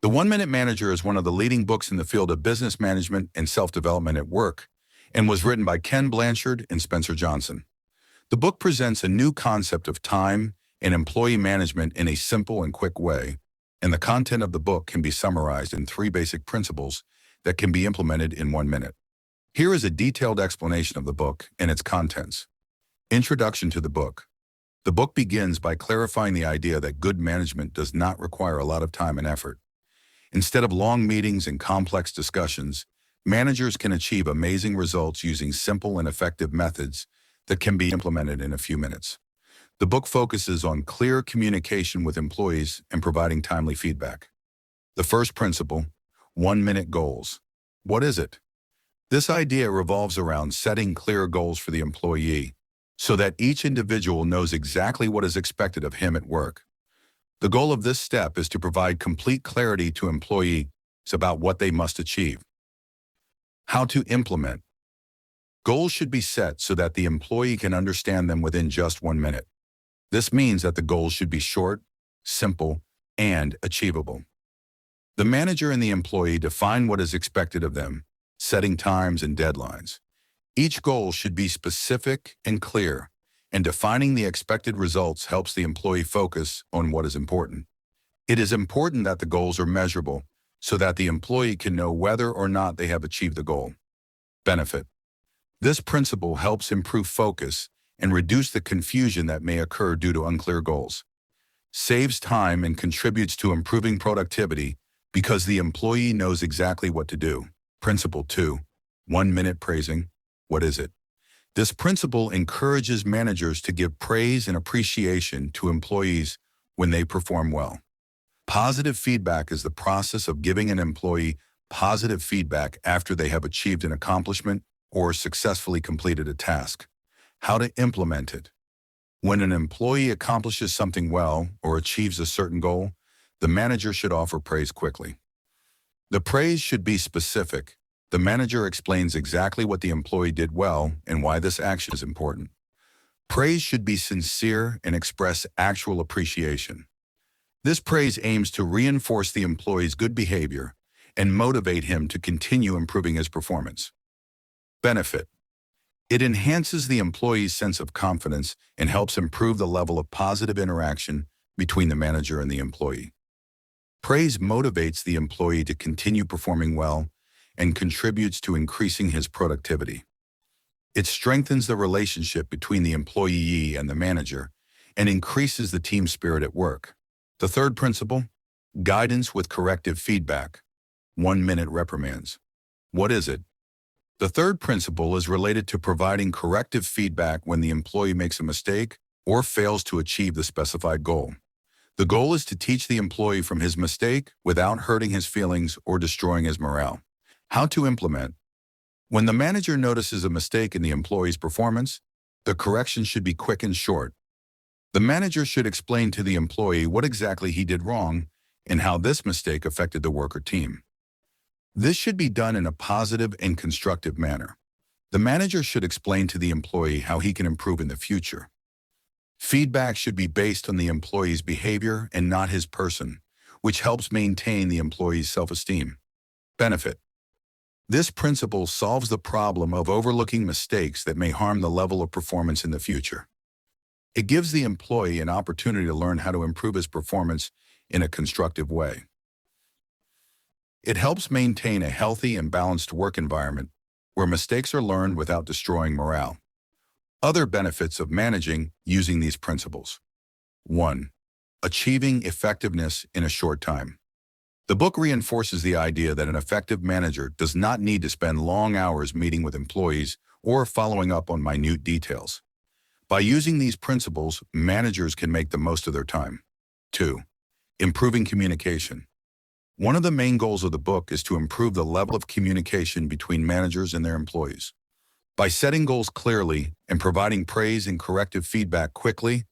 The 1 Minute Manager is one of the leading books in the field of business management and self-development at work, and was written by Ken Blanchard and Spencer Johnson. The book presents a new concept of time and employee management in a simple and quick way, and the content of the book can be summarized in 3 basic principles that can be implemented in 1 minute. Here is a detailed explanation of the book and its contents. Introduction to the book. The book begins by clarifying the idea that good management does not require a lot of time and effort. Instead of long meetings and complex discussions, managers can achieve amazing results using simple and effective methods that can be implemented in a few minutes. The book focuses on clear communication with employees and providing timely feedback. The first principle, 1-minute goals. What is it? This idea revolves around setting clear goals for the employee so that each individual knows exactly what is expected of him at work. The goal of this step is to provide complete clarity to employees about what they must achieve. How to implement. Goals should be set so that the employee can understand them within just 1 minute. This means that the goals should be short, simple, and achievable. The manager and the employee define what is expected of them, setting times and deadlines. Each goal should be specific and clear, and defining the expected results helps the employee focus on what is important. It is important that the goals are measurable so that the employee can know whether or not they have achieved the goal. Benefit. This principle helps improve focus and reduce the confusion that may occur due to unclear goals. Saves time and contributes to improving productivity because the employee knows exactly what to do. Principle 2. 1 minute praising. What is it? This principle encourages managers to give praise and appreciation to employees when they perform well. Positive feedback is the process of giving an employee positive feedback after they have achieved an accomplishment or successfully completed a task. How to implement it. When an employee accomplishes something well or achieves a certain goal, the manager should offer praise quickly. The praise should be specific. The manager explains exactly what the employee did well and why this action is important. Praise should be sincere and express actual appreciation. This praise aims to reinforce the employee's good behavior and motivate him to continue improving his performance. Benefit. It enhances the employee's sense of confidence and helps improve the level of positive interaction between the manager and the employee. Praise motivates the employee to continue performing well and contributes to increasing his productivity. It strengthens the relationship between the employee and the manager and increases the team spirit at work. The third principle, guidance with corrective feedback. 1 minute reprimands. What is it? The third principle is related to providing corrective feedback when the employee makes a mistake or fails to achieve the specified goal. The goal is to teach the employee from his mistake without hurting his feelings or destroying his morale. How to implement. When the manager notices a mistake in the employee's performance, the correction should be quick and short. The manager should explain to the employee what exactly he did wrong and how this mistake affected the work or team. This should be done in a positive and constructive manner. The manager should explain to the employee how he can improve in the future. Feedback should be based on the employee's behavior and not his person, which helps maintain the employee's self-esteem. Benefit. This principle solves the problem of overlooking mistakes that may harm the level of performance in the future. It gives the employee an opportunity to learn how to improve his performance in a constructive way. It helps maintain a healthy and balanced work environment where mistakes are learned without destroying morale. Other benefits of managing using these principles. 1. Achieving effectiveness in a short time. The book reinforces the idea that an effective manager does not need to spend long hours meeting with employees or following up on minute details. By using these principles, managers can make the most of their time. 2. Improving communication. One of the main goals of the book is to improve the level of communication between managers and their employees. By setting goals clearly and providing praise and corrective feedback quickly,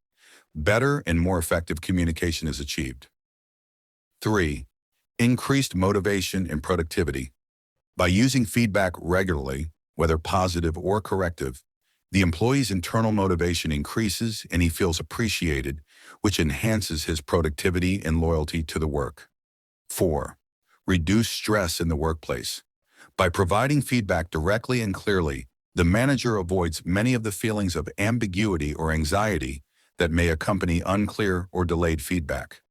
better and more effective communication is achieved. 3. Increased motivation and productivity. By using feedback regularly, whether positive or corrective, the employee's internal motivation increases and he feels appreciated, which enhances his productivity and loyalty to the work. 4. reduce stress in the workplace. By providing feedback directly and clearly, the manager avoids many of the feelings of ambiguity or anxiety that may accompany unclear or delayed feedback.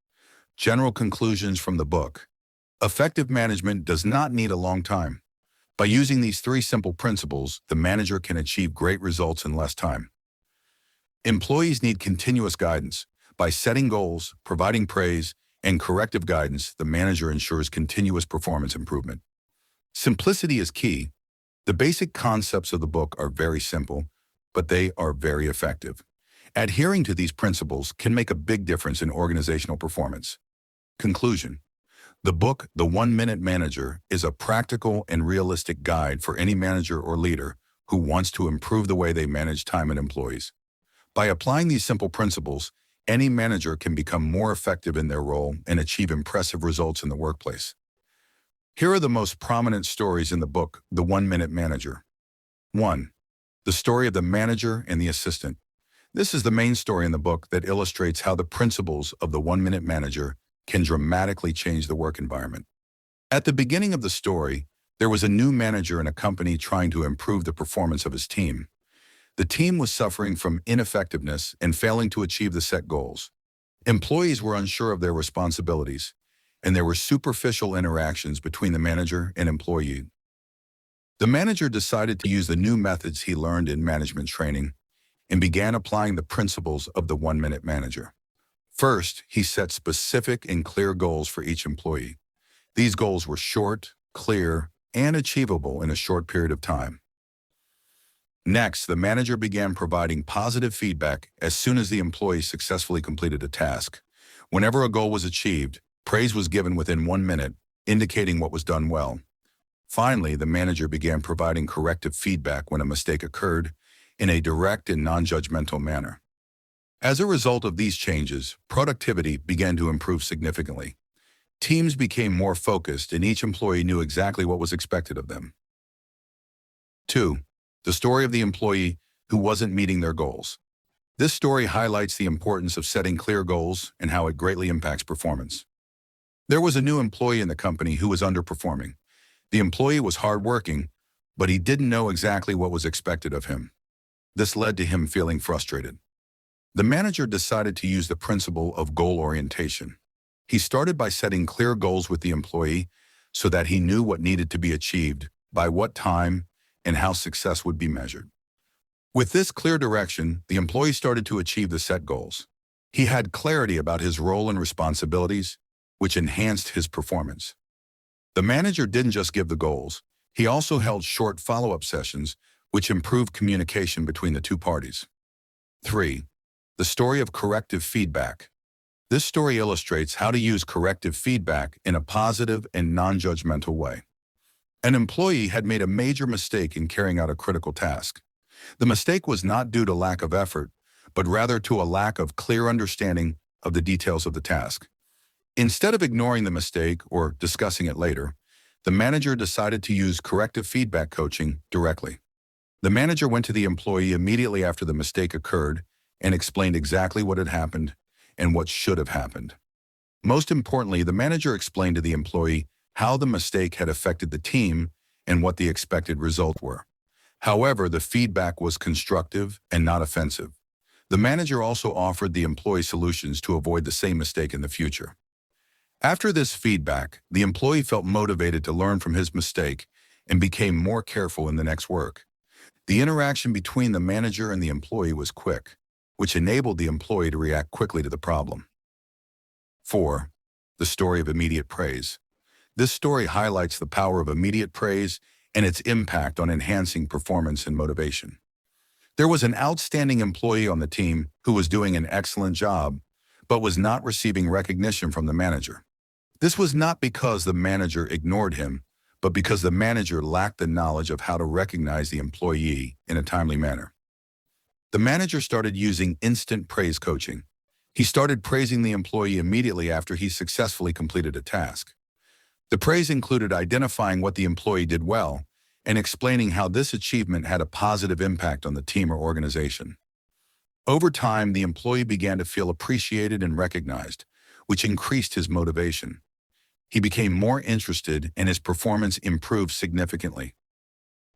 General conclusions from the book. Effective management does not need a long time. By using these three simple principles, the manager can achieve great results in less time. Employees need continuous guidance. By setting goals, providing praise, and corrective guidance, the manager ensures continuous performance improvement. Simplicity is key. The basic concepts of the book are very simple, but they are very effective. Adhering to these principles can make a big difference in organizational performance. Conclusion. The book, The 1-Minute Manager, is a practical and realistic guide for any manager or leader who wants to improve the way they manage time and employees. By applying these simple principles, any manager can become more effective in their role and achieve impressive results in the workplace. Here are the most prominent stories in the book, The 1-Minute Manager. 1. The story of the manager and the assistant. This is the main story in the book that illustrates how the principles of the 1-Minute Manager can dramatically change the work environment. At the beginning of the story, there was a new manager in a company trying to improve the performance of his team. The team was suffering from ineffectiveness and failing to achieve the set goals. Employees were unsure of their responsibilities, and there were superficial interactions between the manager and employee. The manager decided to use the new methods he learned in management training and began applying the principles of the 1-Minute Manager. First, he set specific and clear goals for each employee. These goals were short, clear, and achievable in a short period of time. Next, the manager began providing positive feedback as soon as the employee successfully completed a task. Whenever a goal was achieved, praise was given within 1 minute, indicating what was done well. Finally, the manager began providing corrective feedback when a mistake occurred in a direct and non-judgmental manner. As a result of these changes, productivity began to improve significantly. Teams became more focused and each employee knew exactly what was expected of them. 2. The story of the employee who wasn't meeting their goals. This story highlights the importance of setting clear goals and how it greatly impacts performance. There was a new employee in the company who was underperforming. The employee was hardworking, but he didn't know exactly what was expected of him. This led to him feeling frustrated. The manager decided to use the principle of goal orientation. He started by setting clear goals with the employee so that he knew what needed to be achieved, by what time, and how success would be measured. With this clear direction, the employee started to achieve the set goals. He had clarity about his role and responsibilities, which enhanced his performance. The manager didn't just give the goals, he also held short follow-up sessions, which improved communication between the two parties. 3. The story of corrective feedback. This story illustrates how to use corrective feedback in a positive and non-judgmental way. An employee had made a major mistake in carrying out a critical task. The mistake was not due to lack of effort, but rather to a lack of clear understanding of the details of the task. Instead of ignoring the mistake or discussing it later, the manager decided to use corrective feedback coaching directly. The manager went to the employee immediately after the mistake occurred and explained exactly what had happened and what should have happened. Most importantly, the manager explained to the employee how the mistake had affected the team and what the expected results were. However, the feedback was constructive and not offensive. The manager also offered the employee solutions to avoid the same mistake in the future. After this feedback, the employee felt motivated to learn from his mistake and became more careful in the next work. The interaction between the manager and the employee was quick, which enabled the employee to react quickly to the problem. 4. The story of immediate praise. This story highlights the power of immediate praise and its impact on enhancing performance and motivation. There was an outstanding employee on the team who was doing an excellent job, but was not receiving recognition from the manager. This was not because the manager ignored him, but because the manager lacked the knowledge of how to recognize the employee in a timely manner. The manager started using instant praise coaching. He started praising the employee immediately after he successfully completed a task. The praise included identifying what the employee did well and explaining how this achievement had a positive impact on the team or organization. Over time, the employee began to feel appreciated and recognized, which increased his motivation. he became more interested and his performance improved significantly.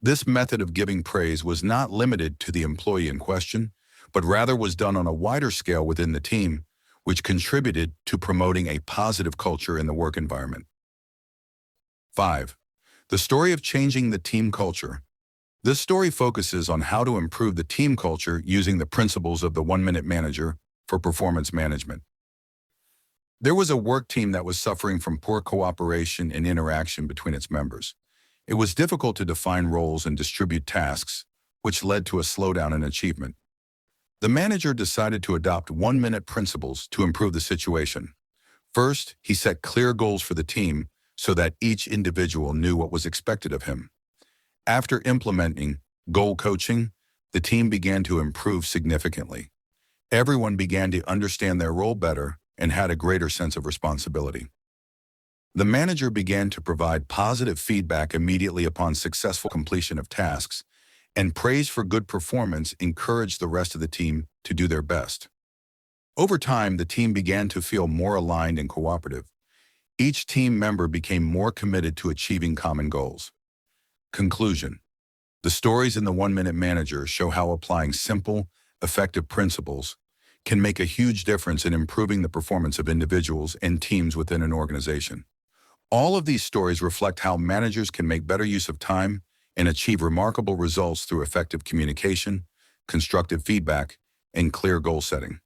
This method of giving praise was not limited to the employee in question, but rather was done on a wider scale within the team, which contributed to promoting a positive culture in the work environment. 5. The story of changing the team culture. This story focuses on how to improve the team culture using the principles of the 1-minute manager for performance management. There was a work team that was suffering from poor cooperation and interaction between its members. It was difficult to define roles and distribute tasks, which led to a slowdown in achievement. The manager decided to adopt 1-minute principles to improve the situation. First, he set clear goals for the team so that each individual knew what was expected of him. After implementing goal coaching, the team began to improve significantly. Everyone began to understand their role better and had a greater sense of responsibility. The manager began to provide positive feedback immediately upon successful completion of tasks, and praise for good performance encouraged the rest of the team to do their best. Over time, the team began to feel more aligned and cooperative. Each team member became more committed to achieving common goals. Conclusion. The stories in the 1-minute manager show how applying simple, effective principles can make a huge difference in improving the performance of individuals and teams within an organization. All of these stories reflect how managers can make better use of time and achieve remarkable results through effective communication, constructive feedback, and clear goal setting.